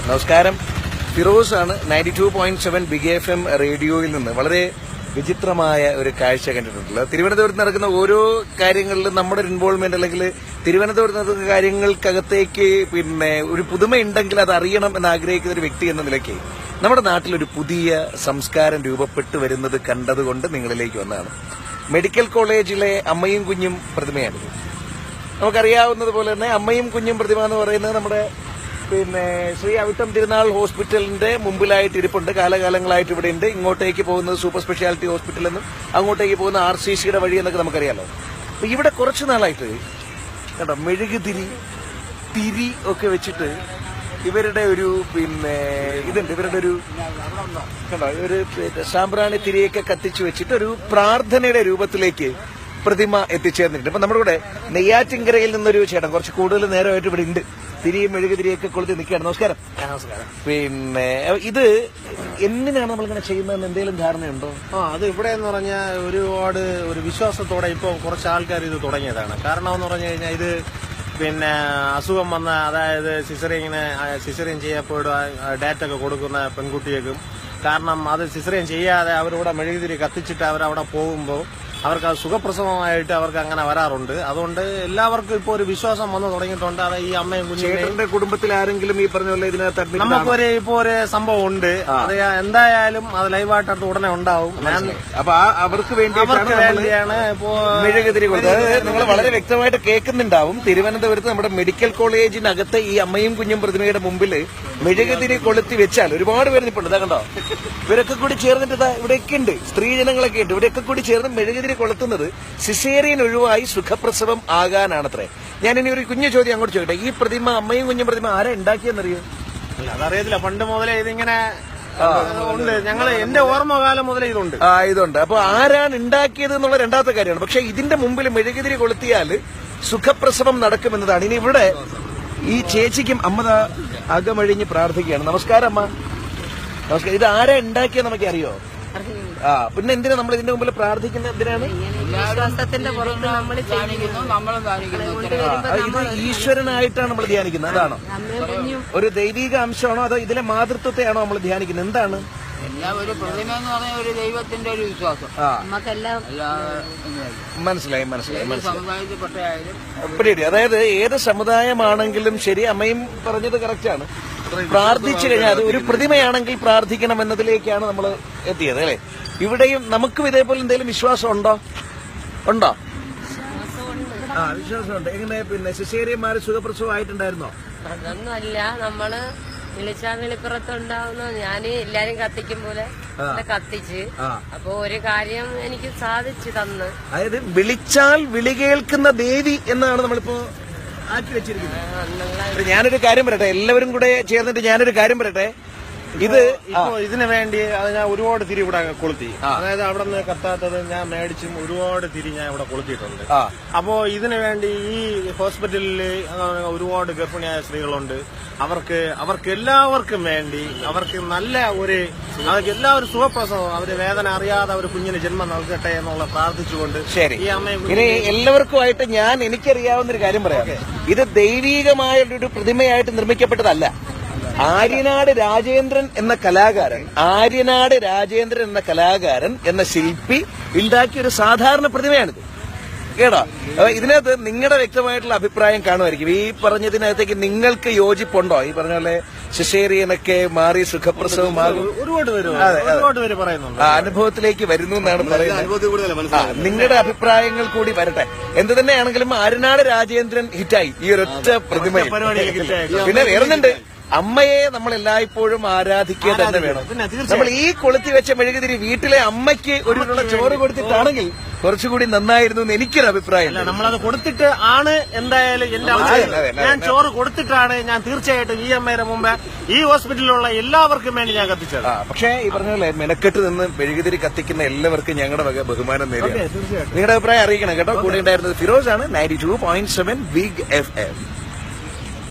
നമസ്കാരം, ഫിറോസ് ആണ്. 92.7 big FM റേഡിയോയിൽ നിന്ന് വളരെ വിചിത്രമായ ഒരു കാഴ്ച കണ്ടിട്ടുള്ളത്. തിരുവനന്തപുരത്ത് നടക്കുന്ന ഓരോ കാര്യങ്ങളിലും നമ്മുടെ ഒരു ഇൻവോൾവ്മെന്റ് അല്ലെങ്കിൽ തിരുവനന്തപുരത്ത് നടക്കുന്ന കാര്യങ്ങൾക്കകത്തേക്ക് ഒരു പുതുമയുണ്ടെങ്കിൽ അത് അറിയണം എന്ന് ആഗ്രഹിക്കുന്ന ഒരു വ്യക്തി എന്ന നിലയ്ക്ക് നമ്മുടെ നാട്ടിലൊരു പുതിയ സംസ്കാരം രൂപപ്പെട്ടു വരുന്നത് കണ്ടതുകൊണ്ട് നിങ്ങളിലേക്ക് വന്നതാണ്. മെഡിക്കൽ കോളേജിലെ അമ്മയും കുഞ്ഞും പ്രതിമയാണിത്. നമുക്കറിയാവുന്നതുപോലെ തന്നെ അമ്മയും കുഞ്ഞും പ്രതിമ എന്ന് പറയുന്നത് നമ്മുടെ ശ്രീ അവിട്ടം തിരുനാൾ ഹോസ്പിറ്റലിന്റെ മുമ്പിലായിട്ട് ഇരിപ്പുണ്ട്. കാലകാലങ്ങളായിട്ട് ഇവിടെ ഉണ്ട്. ഇങ്ങോട്ടേക്ക് പോകുന്നത് സൂപ്പർ സ്പെഷ്യാലിറ്റി ഹോസ്പിറ്റൽ എന്നും അങ്ങോട്ടേക്ക് പോകുന്ന RCCയുടെ വഴി എന്നൊക്കെ നമുക്കറിയാലോ. അപ്പൊ ഇവിടെ കുറച്ചു നാളായിട്ട് കേട്ടോ മെഴുകുതിരി തിരി ഒക്കെ വെച്ചിട്ട് ഇവരുടെ ഒരു ഇതുണ്ട്. ഇവരുടെ ഒരു കേട്ടോ ഒരു സാമ്പ്രാണി തിരിയൊക്കെ കത്തിച്ചു വെച്ചിട്ട് ഒരു പ്രാർത്ഥനയുടെ രൂപത്തിലേക്ക് പ്രതിമ എത്തിച്ചേർന്നിട്ടുണ്ട്. അപ്പൊ നമ്മുടെ കൂടെ നെയ്യാറ്റിൻകരയിൽ നിന്നൊരു ചേട്ടൻ കുറച്ച് കൂടുതൽ നേരമായിട്ട് ഇവിടെ ഉണ്ട്. തിരിയും മെഴുകുതിരിയൊക്കെ കൊളുത്തി നിൽക്കുകയാണ്. നമസ്കാരം. ഇത് എന്തിനാണ് നമ്മളിങ്ങനെ ചെയ്യുന്നതെന്ന് എന്തെങ്കിലും ധാരണയുണ്ടോ? അത് ഇവിടെ എന്ന് പറഞ്ഞാൽ ഒരുപാട് ഒരു വിശ്വാസത്തോടെ ഇപ്പോൾ കുറച്ച് ആൾക്കാർ ഇത് തുടങ്ങിയതാണ്. കാരണം എന്ന് പറഞ്ഞു കഴിഞ്ഞാൽ ഇത് അസുഖം വന്ന, അതായത് സിസറിയൻ ചെയ്യപ്പോഴും ഡേറ്റ് ഒക്കെ കൊടുക്കുന്ന പെൺകുട്ടികൾക്കും, കാരണം അത് സിസറിയൻ ചെയ്യാതെ അവരിവിടെ മെഴുകുതിരി കത്തിച്ചിട്ട് അവരവിടെ പോകുമ്പോൾ അവർക്ക് അത് സുഖപ്രസവമായിട്ട് അവർക്ക് അങ്ങനെ വരാറുണ്ട്. അതുകൊണ്ട് എല്ലാവർക്കും ഇപ്പോൾ ഒരു വിശ്വാസം വന്നു തുടങ്ങിയിട്ടുണ്ട്. അത് ഈ അമ്മയും കുഞ്ഞിന്റെ കുടുംബത്തിൽ ആരെങ്കിലും ഈ പറഞ്ഞ പോലെ ഇതിനകത്ത് നമുക്കൊരു ഒരു സംഭവം ഉണ്ട്. അത് എന്തായാലും അത് ലൈവായിട്ട് ഉടനെ ഉണ്ടാവും. അപ്പൊ അവർക്ക് വേണ്ടിയാണ് ഇപ്പോ മെഴുകുതിരി കൊടുത്തത്. നിങ്ങൾ വളരെ വ്യക്തമായിട്ട് കേൾക്കുന്നുണ്ടാവും. തിരുവനന്തപുരത്ത് നമ്മുടെ മെഡിക്കൽ കോളേജിനകത്ത് ഈ അമ്മയും കുഞ്ഞും പ്രതിമയുടെ മുമ്പിൽ മെഴുകുതിരി കൊളുത്തി വെച്ചാൽ ഒരുപാട് പേര് നിൽപ്പുണ്ട്. ഇതാ കണ്ടോ, ഇവരൊക്കെ കൂടി ചേർന്നിട്ട് ഇവിടെയൊക്കെ ഉണ്ട്, സ്ത്രീജനങ്ങളൊക്കെ ഉണ്ട്. ഇവിടെയൊക്കെ കൂടി ചേർന്ന് മെഴുകുതിരി കൊളുത്തുന്നത് സിസേറിയൻ ഒഴിവായി സുഖപ്രസവം ആകാനാണത്രേ. ഞാനിനി ഒരു കുഞ്ഞു ചോദ്യം അങ്ങോട്ട് ചോദിക്കട്ടെ. ഈ പ്രതിമ അമ്മയും കുഞ്ഞും പ്രതിമ ആരാ ഉണ്ടാക്കിയെന്നറിയോ? അതറിയത്തില്ല. പണ്ട് മുതലേ ഇതിങ്ങനെ ഉണ്ട്. എന്റെ ഓർമ്മകാലം മുതലേ ഇതുണ്ട്. ഇതുണ്ട്. അപ്പൊ ആരാണ് ഉണ്ടാക്കിയത് എന്നുള്ള രണ്ടാമത്തെ കാര്യമാണ്. പക്ഷെ ഇതിന്റെ മുമ്പിൽ മെഴുകുതിരി കൊളുത്തിയാൽ സുഖപ്രസവം നടക്കുമെന്നതാണ്. ഇനി ഇവിടെ ഈ ചേച്ചിക്കും അമ്മ അകമഴിഞ്ഞ് പ്രാർത്ഥിക്കുകയാണ്. നമസ്കാരം അമ്മ. നമസ്കാരം. ഇത് ആരാ ഉണ്ടാക്കിയെന്ന് നമുക്ക് അറിയോ? പിന്നെ എന്തിനാ നമ്മൾ ഇതിന്റെ മുമ്പിൽ പ്രാർത്ഥിക്കുന്നത്? എന്തിനാണ്? ഇത് ഈശ്വരനായിട്ടാണ് നമ്മൾ ധ്യാനിക്കുന്നത്. അതാണോ? ഒരു ദൈവിക അംശമാണോ അതോ ഇതിലെ മാതൃത്വത്തെയാണോ നമ്മൾ ധ്യാനിക്കുന്നത്? എന്താണ്? ഒരു പ്രതിമ എന്ന് പറഞ്ഞ ഒരു ദൈവത്തിന്റെ ഒരു വിശ്വാസം. മനസ്സിലായി. അതായത് ഏത് സമുദായമാണെങ്കിലും ശരി, അമ്മയും പറഞ്ഞത് കറക്റ്റാണ്. പ്രാർത്ഥിച്ചു കഴിഞ്ഞാൽ അത് ഒരു പ്രതിമയാണെങ്കിൽ പ്രാർത്ഥിക്കണം എന്നതിലേക്കാണ് നമ്മൾ എത്തിയത് അല്ലേ? ഇവിടെയും നമുക്കും ഇതേപോലെ എന്തെങ്കിലും വിശ്വാസം ഉണ്ടോ? വിശ്വാസമുണ്ട്. എങ്ങനെ സിസേറിയന്മാര് സുഖപ്രസവം ആയിട്ടുണ്ടായിരുന്നോ? അതൊന്നുമല്ല, നമ്മള് വിളിച്ചാൽ വിളിപ്പുറത്തുണ്ടാവുന്ന ഞാന് എല്ലാരും കത്തിക്കും പോലെ കത്തിച്ച്. അപ്പൊ ഒരു കാര്യം എനിക്ക് സാധിച്ചു തന്ന്. അതായത് വിളിച്ചാൽ വിളി കേൾക്കുന്ന ദേവി എന്നാണ് നമ്മളിപ്പോ ആക്കി വെച്ചിരിക്കുന്നത്. ഞാനൊരു കാര്യം പറയട്ടെ, എല്ലാവരും കൂടെ ചേർന്നിട്ട് ഞാനൊരു കാര്യം പറയട്ടെ. ഇത് ഇതിനു വേണ്ടി ഞാൻ ഒരുപാട് തിരി ഇവിടെ കൊളുത്തി. അതായത് അവിടെ നിന്ന് കത്താത്തത് ഞാൻ മേടിച്ചും ഒരുപാട് തിരി ഞാൻ ഇവിടെ കൊളുത്തിയിട്ടുണ്ട്. അപ്പോ ഇതിനു വേണ്ടി ഈ ഹോസ്പിറ്റലിൽ ഒരുപാട് ഗർഭിണിയായ സ്ത്രീകളുണ്ട്. അവർക്ക് എല്ലാവർക്കും വേണ്ടി അവർക്ക് നല്ല അവർക്ക് എല്ലാവരും സുഖപ്രസവം, അവര് വേദന അറിയാതെ അവർ കുഞ്ഞിന് ജന്മം നൽകട്ടെ എന്നുള്ള പ്രാർത്ഥിച്ചുകൊണ്ട് ശരി. ഇനി എല്ലാവർക്കുമായിട്ട് എനിക്കറിയാവുന്ന ഒരു കാര്യം പറയാം. ഇത് ദൈവീകമായ ഒരു പ്രതിമയായിട്ട് നിർമ്മിക്കപ്പെട്ടതല്ല. ആര്യനാട് രാജേന്ദ്രൻ എന്ന കലാകാരൻ എന്ന ശില്പി ഉണ്ടാക്കിയ ഒരു സാധാരണ പ്രതിമയാണിത് കേട്ടോ. ഇതിനകത്ത് നിങ്ങളുടെ വ്യക്തമായിട്ടുള്ള അഭിപ്രായം കാണുമായിരിക്കും. ഈ പറഞ്ഞതിനകത്തേക്ക് നിങ്ങൾക്ക് യോജിപ്പുണ്ടോ? ഈ പറഞ്ഞ പോലെ സിസേറിയനൊക്കെ മാറി സുഖപ്രസവമാകും ഒരുപാട് പേര് പറയുന്നുണ്ട്. അനുഭവത്തിലേക്ക് വരുന്നു എന്നാണ് പറയുന്നത്. നിങ്ങളുടെ അഭിപ്രായങ്ങൾ കൂടി വരട്ടെ. എന്ത് തന്നെയാണെങ്കിലും ആര്യനാട് രാജേന്ദ്രൻ ഹിറ്റായി ഈ ഒരൊറ്റ പ്രതിമ. പിന്നെ വേറൊന്നുണ്ട്, അമ്മയെ നമ്മൾ എല്ലായ്പ്പോഴും ആരാധിക്കുക തന്നെ വേണം. നമ്മൾ ഈ കൊളുത്തി വെച്ച മെഴുകുതിരി വീട്ടിലെ അമ്മയ്ക്ക് ഒരു ചോറ് കൊടുത്തിട്ടാണെങ്കിൽ കുറച്ചുകൂടി നന്നായിരുന്നു എന്ന് എനിക്കൊരു അഭിപ്രായം. നമ്മളത് കൊടുത്തിട്ട് ആണ് എന്തായാലും ഞാൻ ചോറ് കൊടുത്തിട്ടാണ് ഞാൻ തീർച്ചയായിട്ടും ഈ അമ്മയുടെ മുമ്പ് ഈ ഹോസ്പിറ്റലിലുള്ള എല്ലാവർക്കും വേണ്ടി ഞാൻ കത്തിച്ചത്. പക്ഷേ ഈ പറഞ്ഞ പോലെ മെനക്കെട്ട് നിന്ന് മെഴുകുതിരി കത്തിക്കുന്ന എല്ലാവർക്കും ഞങ്ങളുടെ വക ബഹുമാനം നേരിടും. നിങ്ങളുടെ അഭിപ്രായം അറിയിക്കണം കേട്ടോ. കൂടെ ഉണ്ടായിരുന്നത് ഫിറോസ് ആണ്. 92.7 ബിഗ് FM.